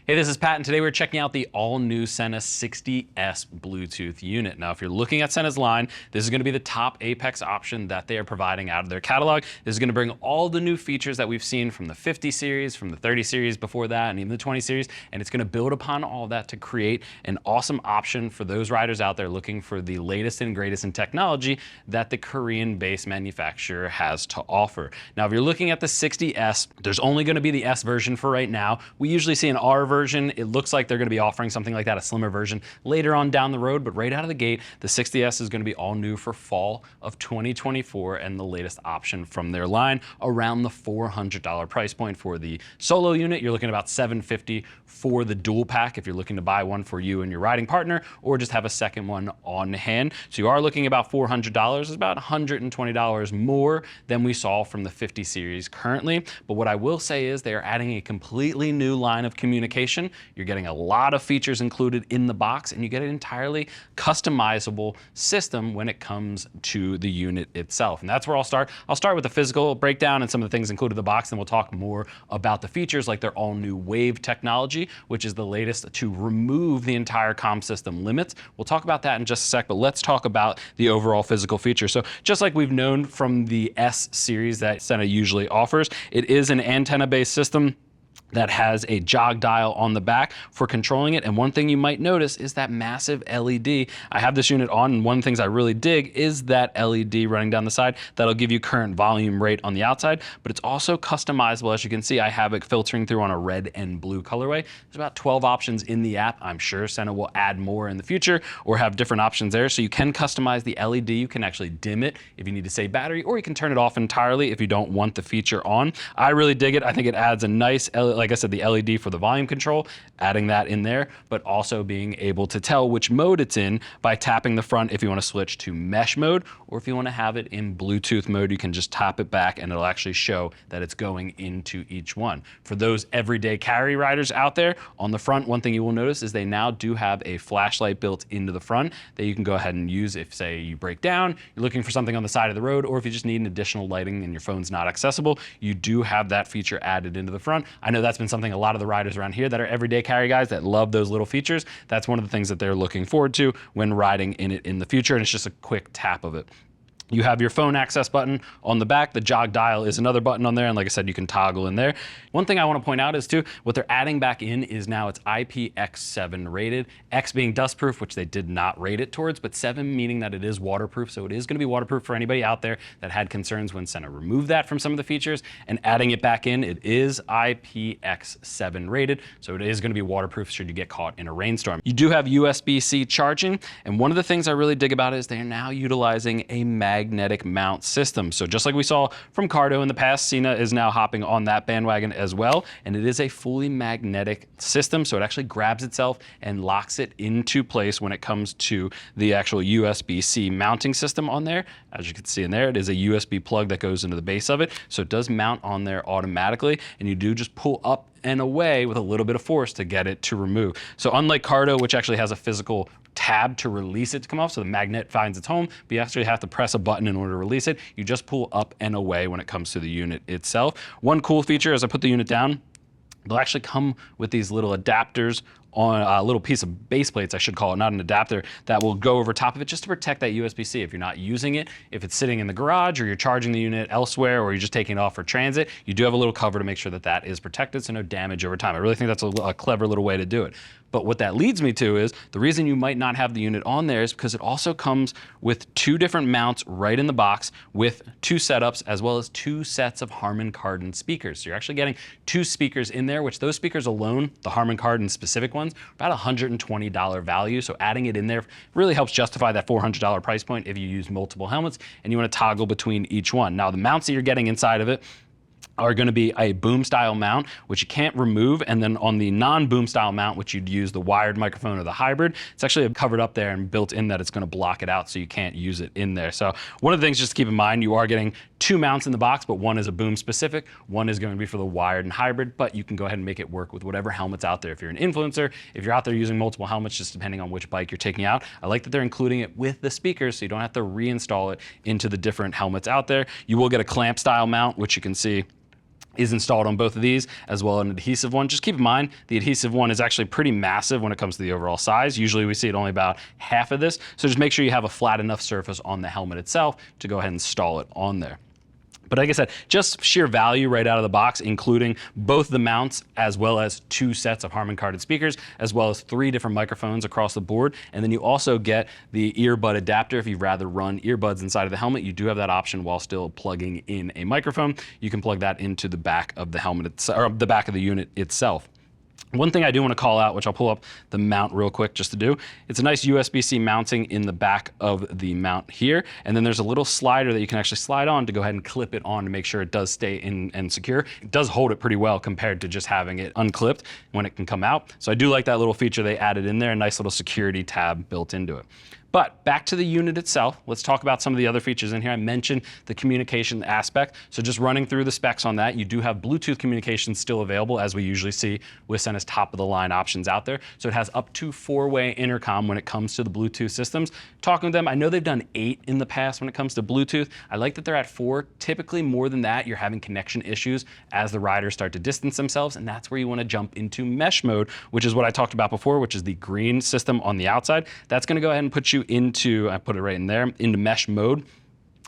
Hey, this is Pat, and today we're checking out the all-new Sena 60S Bluetooth unit. Now, if you're looking at Sena's line, this is going to be the top Apex option that they are providing out of their catalog. This is going to bring all the new features that we've seen from the 50 series, from the 30 series before that, and even the 20 series, and it's going to build upon all that to create an awesome option for those riders out there looking for the latest and greatest in technology that the Korean-based manufacturer has to offer. Now, if you're looking at the 60S, there's only going to be the S version for right now. We usually see an R version. It looks like they're going to be offering something like that, a slimmer version, later on down the road, but right out of the gate, the 60S is going to be all new for fall of 2024 and the latest option from their line, around the $400 price point for the solo unit. You're looking at about $750 for the dual pack if you're looking to buy one for you and your riding partner, or just have a second one on hand. So you are looking about $400. It's about $120 more than we saw from the 50 series currently. But what I will say is they are adding a completely new line of communication. You're getting a lot of features included in the box, and you get an entirely customizable system when it comes to the unit itself. And that's where I'll start. I'll start with the physical breakdown and some of the things included in the box, and we'll talk more about the features like their all new Wave technology, which is the latest to remove the entire comm system limits. We'll talk about that in just a sec, but let's talk about the overall physical feature. So just like we've known from the S series that Sena usually offers, it is an antenna-based system that has a jog dial on the back for controlling it. And one thing you might notice is that massive LED. I have this unit on, and one of the things I really dig is that LED running down the side. That'll give you current volume rate on the outside, but it's also customizable. As you can see, I have it filtering through on a red and blue colorway. There's about 12 options in the app. I'm sure Sena will add more in the future or have different options there. So you can customize the LED. You can actually dim it if you need to save battery, or you can turn it off entirely if you don't want the feature on. I really dig it. I think it adds a nice, like I said, the LED for the volume control, adding that in there, but also being able to tell which mode it's in by tapping the front if you want to switch to mesh mode, or if you want to have it in Bluetooth mode, you can just tap it back and it'll actually show that it's going into each one. For those everyday carry riders out there, on the front, one thing you will notice is they now do have a flashlight built into the front that you can go ahead and use if, say, you break down, you're looking for something on the side of the road, or if you just need an additional lighting and your phone's not accessible, you do have that feature added into the front. I know that's been something a lot of the riders around here that are everyday carry guys that love those little features. That's one of the things that they're looking forward to when riding in it in the future, and it's just a quick tap of it. You have your phone access button on the back. The jog dial is another button on there, and like I said, you can toggle in there. One thing I want to point out is too, what they're adding back in is now it's IPX7 rated, X being dustproof, which they did not rate it towards, but 7 meaning that it is waterproof. So it is going to be waterproof for anybody out there that had concerns when Sena removed that from some of the features, and adding it back in, it is IPX7 rated. So it is going to be waterproof should you get caught in a rainstorm. You do have USB-C charging, and one of the things I really dig about it is they're now utilizing a magnetic mount system. So just like we saw from Kardon in the past, Sena is now hopping on that bandwagon as well, and it is a fully magnetic system, so it actually grabs itself and locks it into place when it comes to the actual USB-C mounting system on there. As you can see in there, it is a USB plug that goes into the base of it, so it does mount on there automatically, and you do just pull up and away with a little bit of force to get it to remove. So unlike Kardon, which actually has a physical tab to release it to come off, so the magnet finds its home, but you actually have to press a button in order to release it. You just pull up and away when it comes to the unit itself. One cool feature, as I put the unit down, they'll actually come with these little adapters on a little piece of base plates, I should call it, not an adapter, that will go over top of it just to protect that USB-C. If you're not using it, if it's sitting in the garage or you're charging the unit elsewhere or you're just taking it off for transit, you do have a little cover to make sure that that is protected so no damage over time. I really think that's a clever little way to do it. But what that leads me to is the reason you might not have the unit on there is because it also comes with 2 different mounts right in the box with 2 setups as well as 2 sets of Harmon-Kardon speakers. So you're actually getting 2 speakers in there, which those speakers alone, the Harmon-Kardon specific ones, about $120 value. So adding it in there really helps justify that $400 price point if you use multiple helmets and you want to toggle between each one. Now the mounts that you're getting inside of it are going to be a boom style mount, which you can't remove, and then on the non-boom style mount, which you'd use the wired microphone or the hybrid, it's actually covered up there and built in that it's going to block it out so you can't use it in there. So one of the things just to keep in mind, you are getting 2 mounts in the box, but one is a boom specific, one is going to be for the wired and hybrid, but you can go ahead and make it work with whatever helmet's out there. If you're an influencer, if you're out there using multiple helmets, just depending on which bike you're taking out, I like that they're including it with the speakers so you don't have to reinstall it into the different helmets out there. You will get a clamp style mount, which you can see is installed on both of these, as well as an adhesive one. Just keep in mind, the adhesive one is actually pretty massive when it comes to the overall size. Usually we see it only about half of this. So just make sure you have a flat enough surface on the helmet itself to go ahead and install it on there. But like I said, just sheer value right out of the box, including both the mounts as well as 2 sets of Harmon-Kardon speakers, as well as 3 different microphones across the board. And then you also get the earbud adapter. If you'd rather run earbuds inside of the helmet, you do have that option while still plugging in a microphone. You can plug that into the back of the helmet, or the back of the unit itself. One thing I do want to call out, which I'll pull up the mount real quick just to do, it's a nice USB-C mounting in the back of the mount here, and then there's a little slider that you can actually slide on to go ahead and clip it on to make sure it does stay in and secure. It does hold it pretty well compared to just having it unclipped when it can come out. So I do like that little feature they added in there, a nice little security tab built into it. But back to the unit itself, let's talk about some of the other features in here. I mentioned the communication aspect. So just running through the specs on that, you do have Bluetooth communication still available, as we usually see with Sena's top of the line options out there. So it has up to 4-way intercom when it comes to the Bluetooth systems. Talking to them, I know they've done 8 in the past when it comes to Bluetooth. I like that they're at 4. Typically more than that, you're having connection issues as the riders start to distance themselves, and that's where you want to jump into mesh mode, which is what I talked about before, which is the green system on the outside. That's going to go ahead and put you into, I put it right in there, into mesh mode.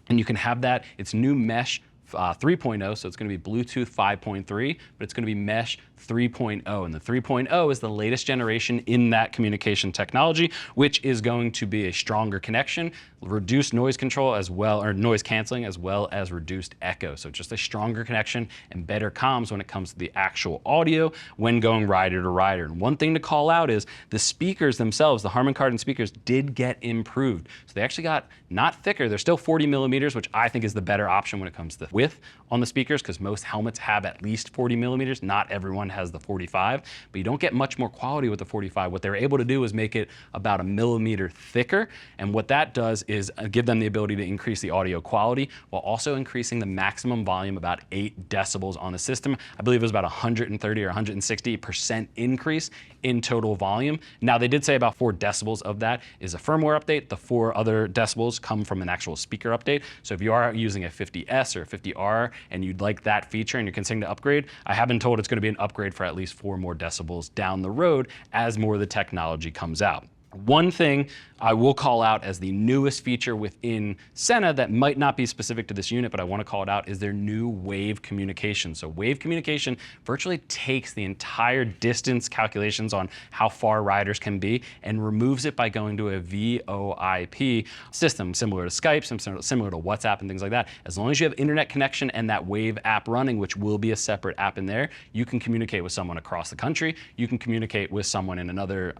And you can have that, it's new mesh 3.0, so it's going to be Bluetooth 5.3, but it's going to be mesh 3.0, and the 3.0 is the latest generation in that communication technology, which is going to be a stronger connection, reduced noise control as well, or noise canceling, as well as reduced echo. So just a stronger connection and better comms when it comes to the actual audio when going rider to rider. And one thing to call out is the speakers themselves, the Harmon-Kardon speakers, did get improved. So they actually got not thicker, they're still 40 millimeters, which I think is the better option when it comes to width on the speakers, because most helmets have at least 40 millimeters. Not everyone has the 45, but you don't get much more quality with the 45. What they're able to do is make it about 1 millimeter thicker, and what that does is give them the ability to increase the audio quality while also increasing the maximum volume about 8 decibels on the system. I believe it was about 130 or 160% increase in total volume. Now they did say about 4 decibels of that is a firmware update. The 4 other decibels come from an actual speaker update. So if you are using a 50S or a 50R and you'd like that feature and you're considering to upgrade, I have been told it's going to be an upgrade for at least 4 more decibels down the road as more of the technology comes out. One thing I will call out as the newest feature within Sena that might not be specific to this unit, but I want to call it out, is their new Wave communication. So Wave communication virtually takes the entire distance calculations on how far riders can be and removes it by going to a VoIP system, similar to Skype, similar to WhatsApp and things like that. As long as you have internet connection and that Wave app running, which will be a separate app in there, you can communicate with someone across the country. You can communicate with someone in another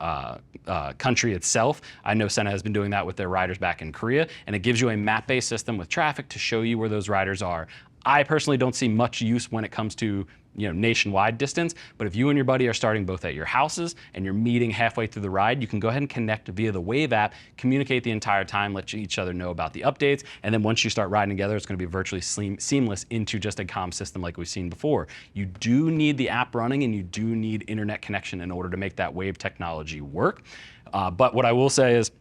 country itself. I know Sena has been doing that with their riders back in Korea, and it gives you a map-based system with traffic to show you where those riders are. I personally don't see much use when it comes to nationwide distance, but if you and your buddy are starting both at your houses and you're meeting halfway through the ride, you can go ahead and connect via the Wave app, communicate the entire time, let each other know about the updates, and then once you start riding together, it's going to be virtually seamless into just a comm system like we've seen before. You do need the app running and you do need internet connection in order to make that Wave technology work. But what I will say is,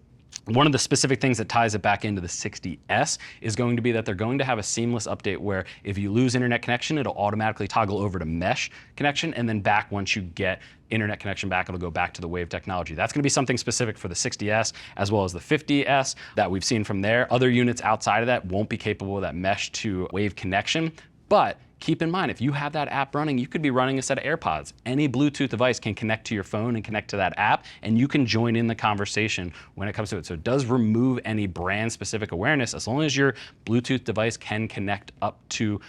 one of the specific things that ties it back into the 60S is going to be that they're going to have a seamless update where if you lose internet connection, it'll automatically toggle over to mesh connection, and then back once you get internet connection back, it'll go back to the Wave technology. That's going to be something specific for the 60S as well as the 50S that we've seen from there. Other units outside of that won't be capable of that mesh to Wave connection, but keep in mind, if you have that app running, you could be running a set of AirPods. Any Bluetooth device can connect to your phone and connect to that app, and you can join in the conversation when it comes to it. So it does remove any brand-specific awareness. As long as your Bluetooth device can connect up to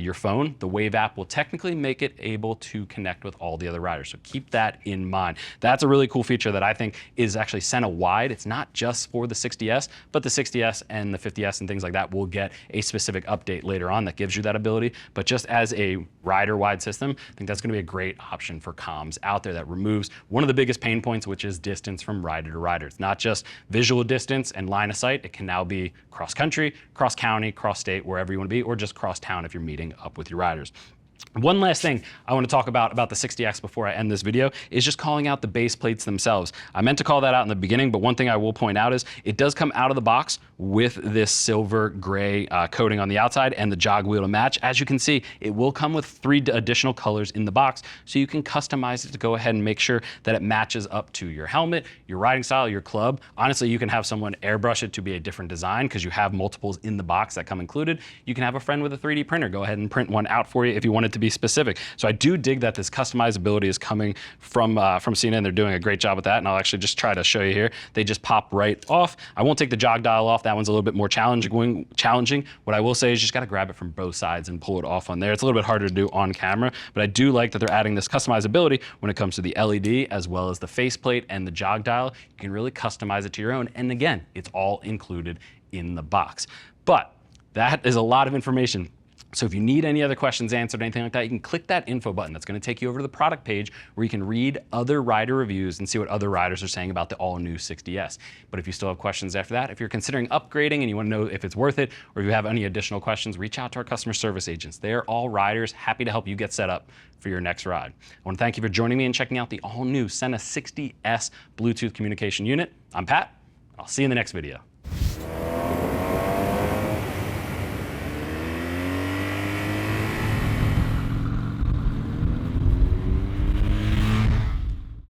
your phone, the Wave app will technically make it able to connect with all the other riders. So keep that in mind. That's a really cool feature that I think is actually Sena-wide. It's not just for the 60S, but the 60S and the 50S and things like that will get a specific update later on that gives you that ability. But just as a rider-wide system, I think that's going to be a great option for comms out there that removes one of the biggest pain points, which is distance from rider to rider. It's not just visual distance and line of sight. It can now be cross-country, cross-county, cross-state, wherever you want to be, or just cross-town if you're meeting up with your riders. One last thing I want to talk about the 60X before I end this video is just calling out the base plates themselves. I meant to call that out in the beginning, but one thing I will point out is it does come out of the box with this silver gray coating on the outside and the jog wheel to match. As you can see, it will come with 3 additional colors in the box, so you can customize it to go ahead and make sure that it matches up to your helmet, your riding style, your club. Honestly, you can have someone airbrush it to be a different design because you have multiples in the box that come included. You can have a friend with a 3D printer go ahead and print one out for you if you want it to be specific. So I do dig that this customizability is coming from Sena, and they're doing a great job with that. And I'll actually just try to show you here. They just pop right off. I won't take the jog dial off. That one's a little bit more challenging. What I will say is you just got to grab it from both sides and pull it off on there. It's a little bit harder to do on camera, but I do like that they're adding this customizability when it comes to the LED as well as the faceplate and the jog dial. You can really customize it to your own. And again, it's all included in the box. But that is a lot of information. So if you need any other questions answered, anything like that, you can click that info button. That's going to take you over to the product page where you can read other rider reviews and see what other riders are saying about the all-new 60S. But if you still have questions after that, if you're considering upgrading and you want to know if it's worth it, or if you have any additional questions, reach out to our customer service agents. They are all riders, happy to help you get set up for your next ride. I want to thank you for joining me and checking out the all-new Sena 60S Bluetooth communication unit. I'm Pat. I'll see you in the next video.